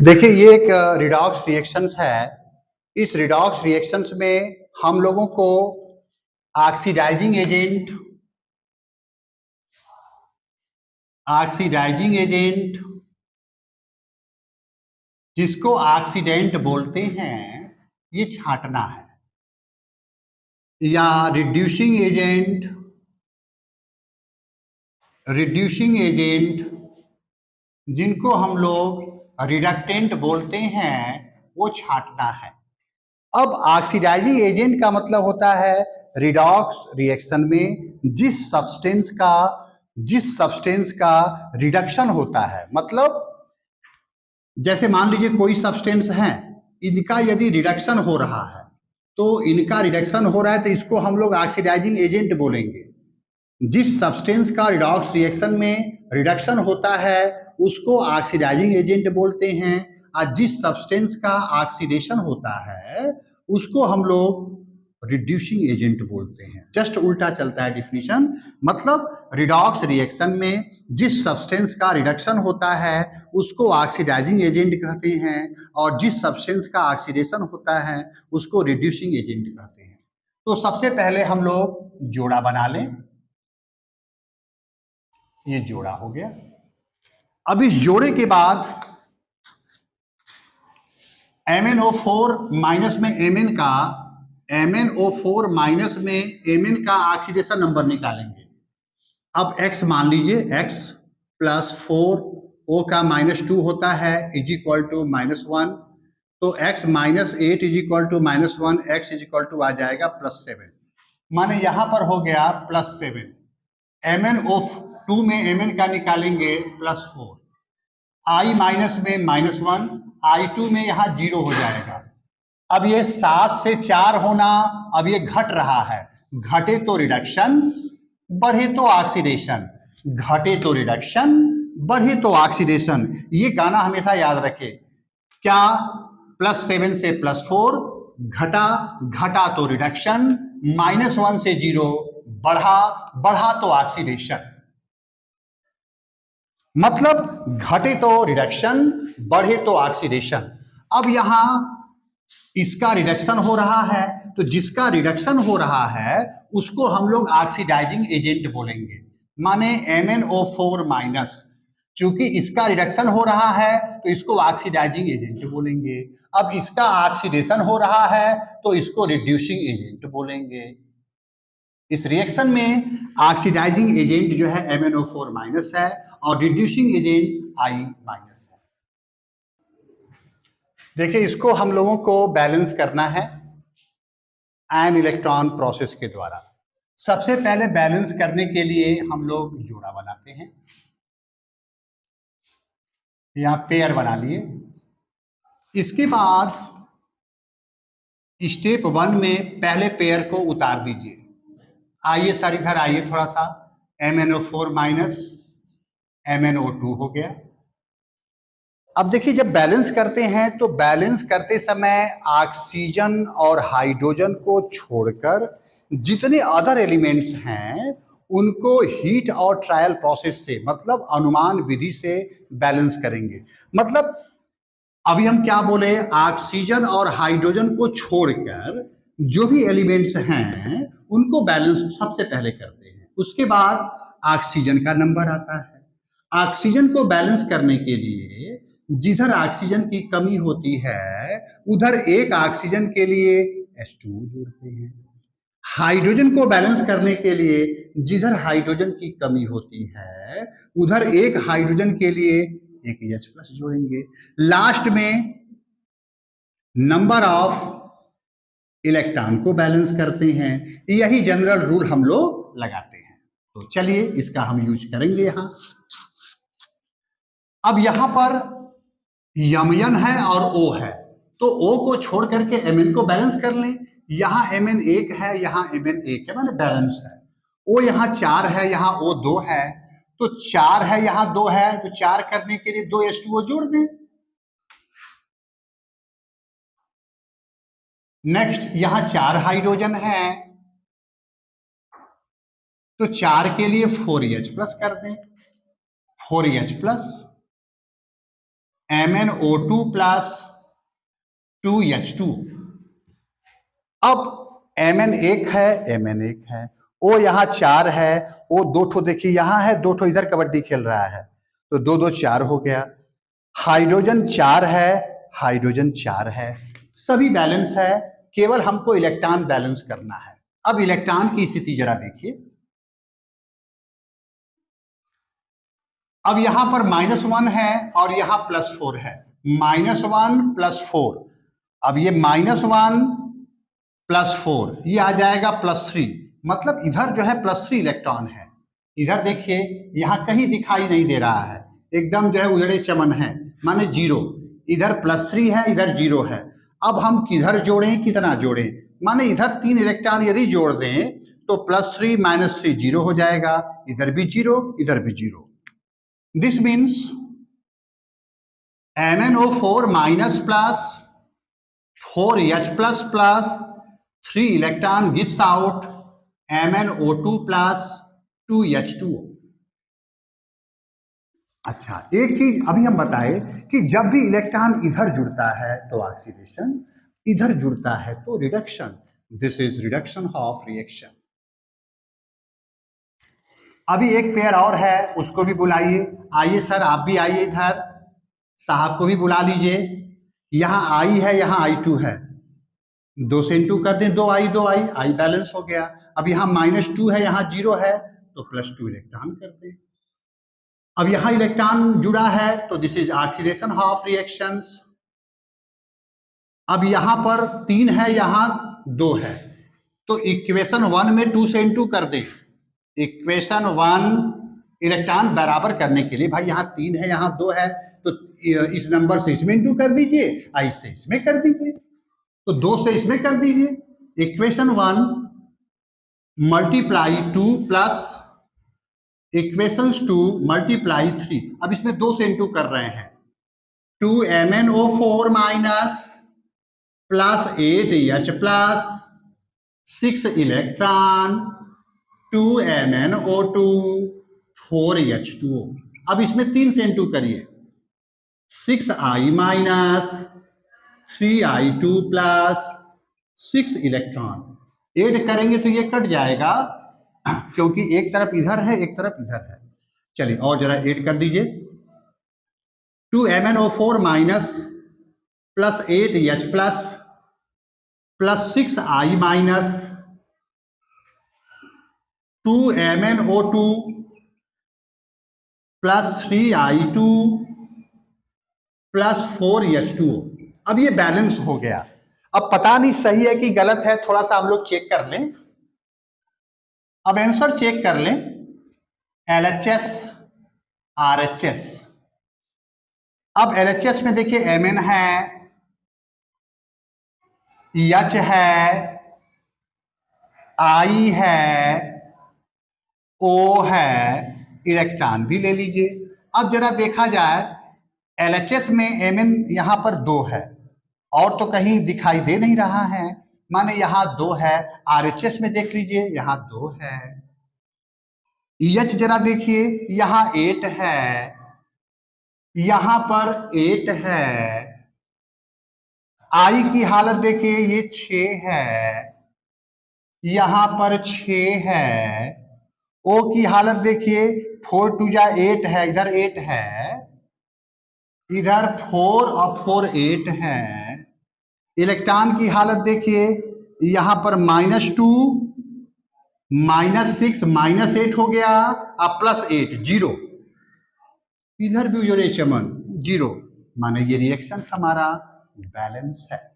देखिए ये एक रिडॉक्स रिएक्शंस है। इस रिडॉक्स रिएक्शंस में हम लोगों को ऑक्सीडाइजिंग एजेंट जिसको ऑक्सीडेंट बोलते हैं ये छांटना है, या रिड्यूसिंग एजेंट जिनको हम लोग रिडक्टेंट बोलते हैं वो छांटना है। अब ऑक्सीडाइजिंग एजेंट का मतलब होता है रिडॉक्स रिएक्शन में जिस सब्सटेंस का रिडक्शन होता है। मतलब जैसे मान लीजिए कोई सब्सटेंस है, इनका यदि रिडक्शन हो रहा है तो इनका रिडक्शन हो रहा है तो इसको हम लोग ऑक्सीडाइजिंग एजेंट बोलेंगे। जिस सब्सटेंस का रिडॉक्स रिएक्शन में रिडक्शन होता है उसको ऑक्सीडाइजिंग एजेंट बोलते हैं, और जिस सब्सटेंस का ऑक्सीडेशन होता है उसको हम लोग रिड्यूसिंग एजेंट बोलते हैं। जस्ट उल्टा चलता है डिफिनीशन। मतलब रिडॉक्स रिएक्शन में जिस सब्सटेंस का रिडक्शन होता है उसको ऑक्सीडाइजिंग एजेंट कहते हैं, और जिस सब्सटेंस का ऑक्सीडेशन होता है उसको रिड्यूसिंग एजेंट कहते हैं। तो सबसे पहले हम लोग जोड़ा बना लें। ये जोड़ा हो गया। अब इस जोड़े के बाद MnO4 माइनस में MnO4 माइनस में Mn का ऑक्सीडेशन नंबर निकालेंगे। अब x मान लीजिए, x प्लस 4 O का -2 होता है इज इक्वल टू -1, तो x -8 is equal to -1, x is equal to आ जाएगा +7। माने यहां पर हो गया +7। MnO2 में Mn का निकालेंगे +4, I माइनस में -1, I2 में यहाँ 0 हो जाएगा। अब ये 7 से 4 होना, अब ये घट रहा है, घटे तो रिडक्शन बढ़े तो ऑक्सीडेशन, घटे तो रिडक्शन बढ़े तो ऑक्सीडेशन। ये गाना हमेशा याद रखे। क्या +7 से +4 घटा, घटा तो रिडक्शन, -1 से 0 बढ़ा, बढ़ा तो ऑक्सीडेशन। मतलब घटे तो रिडक्शन बढ़े तो ऑक्सीडेशन। अब यहां इसका रिडक्शन हो रहा है तो जिसका रिडक्शन हो रहा है उसको हम लोग ऑक्सीडाइजिंग एजेंट बोलेंगे। माने MnO4 माइनस, चूंकि इसका रिडक्शन हो रहा है तो इसको ऑक्सीडाइजिंग एजेंट बोलेंगे। अब इसका ऑक्सीडेशन हो रहा है तो इसको रिड्यूसिंग एजेंट बोलेंगे। इस रिएक्शन में ऑक्सीडाइजिंग एजेंट जो है MnO4 माइनस है और रिड्यूसिंग एजेंट I माइनस है। देखिए इसको हम लोगों को बैलेंस करना है आयन इलेक्ट्रॉन प्रोसेस के द्वारा। सबसे पहले बैलेंस करने के लिए हम लोग जोड़ा बनाते हैं। यहां पेयर बना लिए। इसके बाद स्टेप 1 में पहले पेयर को उतार दीजिए। आइए सर इधर आइए थोड़ा सा। MnO4 माइनस MnO2 हो गया। अब देखिए जब बैलेंस करते हैं तो बैलेंस करते समय ऑक्सीजन और हाइड्रोजन को छोड़कर जितने अदर एलिमेंट्स हैं उनको हीट और ट्रायल प्रोसेस से, मतलब अनुमान विधि से बैलेंस करेंगे। मतलब अभी हम क्या बोले, ऑक्सीजन और हाइड्रोजन को छोड़कर जो भी एलिमेंट्स हैं उनको बैलेंस सबसे पहले करते हैं। उसके बाद ऑक्सीजन का नंबर आता है। ऑक्सीजन को बैलेंस करने के लिए जिधर ऑक्सीजन की कमी होती है उधर एक ऑक्सीजन के लिए H2 जोड़ते हैं। हाइड्रोजन को बैलेंस करने के लिए जिधर हाइड्रोजन की कमी होती है उधर एक हाइड्रोजन के लिए एक H+ जोड़ेंगे। लास्ट में नंबर ऑफ इलेक्ट्रॉन को बैलेंस करते हैं। यही जनरल रूल हम लोग लगाते हैं। तो चलिए इसका हम यूज करेंगे यहां। अब यहां पर Mn है और O है, तो O को छोड़ करके Mn को बैलेंस कर लें। यहां Mn 1 है, यहां Mn 1 है, माने बैलेंस है। O यहां 4 है, यहां O 2 है, तो 4 है यहां 2 है, तो 4 करने के लिए 2 H2O जोड़ दें। नेक्स्ट यहां 4 हाइड्रोजन है तो 4 के लिए 4H+ कर दें, 4H+। MnO2 plus 2H2। अब Mn एक है, Mn एक है, O यहाँ 4 है, O 2 ठो देखिए यहाँ है, 2 ठो इधर कबड्डी खेल रहा है, तो 2 2 4 हो गया। हाइड्रोजन 4 है, हाइड्रोजन 4 है, सभी बैलेंस है, केवल हमको इलेक्ट्रॉन बैलेंस करना है। अब इलेक्ट्रॉन की स्थिति जरा देखिए। अब यहां पर -1 है और यहां +4 है, -1 +4। अब ये -1 +4 ये आ जाएगा +3, मतलब इधर जो है +3 इलेक्ट्रॉन है। इधर देखिए यहां कहीं दिखाई नहीं दे रहा है, एकदम जो है उजड़े चमन है, माने 0। इधर +3 है, इधर 0 है। अब हम किधर जोड़ें, कितना जोड़ें, माने इधर 3 इलेक्ट्रॉन यदि जोड़ दें तो +3 -3 0 हो जाएगा, इधर भी 0, इधर भी 0। This means MnO4 minus plus 4H plus plus 3 electron gives out MnO2 plus 2H2O। अच्छा, एक चीज अभी हम बताए कि जब भी इलेक्ट्रॉन इधर जुड़ता है तो ऑक्सीडेशन, इधर जुड़ता है तो reduction. This is reduction of reaction. अभी एक पेयर और है, उसको भी बुलाइए। आइए सर, आप भी आइए इधर, साहब को भी बुला लीजिए। यहाँ I है, यहाँ I2 है, 2 से इंटू कर दें, 2I 2I, I बैलेंस हो गया। अब यहाँ -2 है, यहाँ 0 है, तो +2 इलेक्ट्रॉन कर दें। अब यहाँ इलेक्ट्रॉन जुड़ा है तो this is oxidation of reactions. अब यहाँ पर 3 है, यहाँ 2 है, तो इक्वेशन 1 में 2 से इंटू कर दें। इक्वेशन 1 इलेक्ट्रॉन बराबर करने के लिए, भाई यहाँ 3 है, यहाँ 2 है, तो इस नंबर से इसमें इंटू कर दीजिए, I से इसमें कर दीजिए, तो 2 से इसमें कर दीजिए। Equation 1 multiply 2 plus equations 2 multiply 3। अब इसमें 2 से इंटू कर रहे हैं, 2 MnO4 minus plus 8H plus 6 electron 2 MnO2 4H2O। अब इसमें 3 से इंटू करिए, 6I minus 3I2 plus 6 electron. Add करेंगे तो ये कट जाएगा, क्योंकि एक तरफ इधर है, एक तरफ इधर है। चलिए और जरा ऐड कर दीजिए, 2 MnO4 minus plus 8H plus 6I minus 2 MnO2 plus 3I2 plus 4H2O। अब ये बैलेंस हो गया। अब पता नहीं सही है कि गलत है, थोड़ा सा हम लोग चेक कर लें। अब आंसर चेक कर लें, LHS RHS। अब LHS में देखिए Mn है, H है, I है, O है, इलेक्ट्रॉन भी ले लीजिए। अब जरा देखा जाए, LHS में Mn यहां पर 2 है और तो कहीं दिखाई दे नहीं रहा है, माने यहां 2 है। RHS में देख लीजिए, यहां 2 है। EH जरा देखिए, यहां 8 है, यहां पर 8 है। I की हालत देखिए, ये 6 है, यहां पर 6 है। O की हालत देखिए, 4 2 जा 8 है, इधर 8 है, इधर 4 और 4 8 है। इलेक्ट्रॉन की हालत देखिए, यहां पर -2 -6 -8 हो गया, अब +8 0, इधर भी उजड़े चमन 0, माने ये रिएक्शन हमारा बैलेंस है।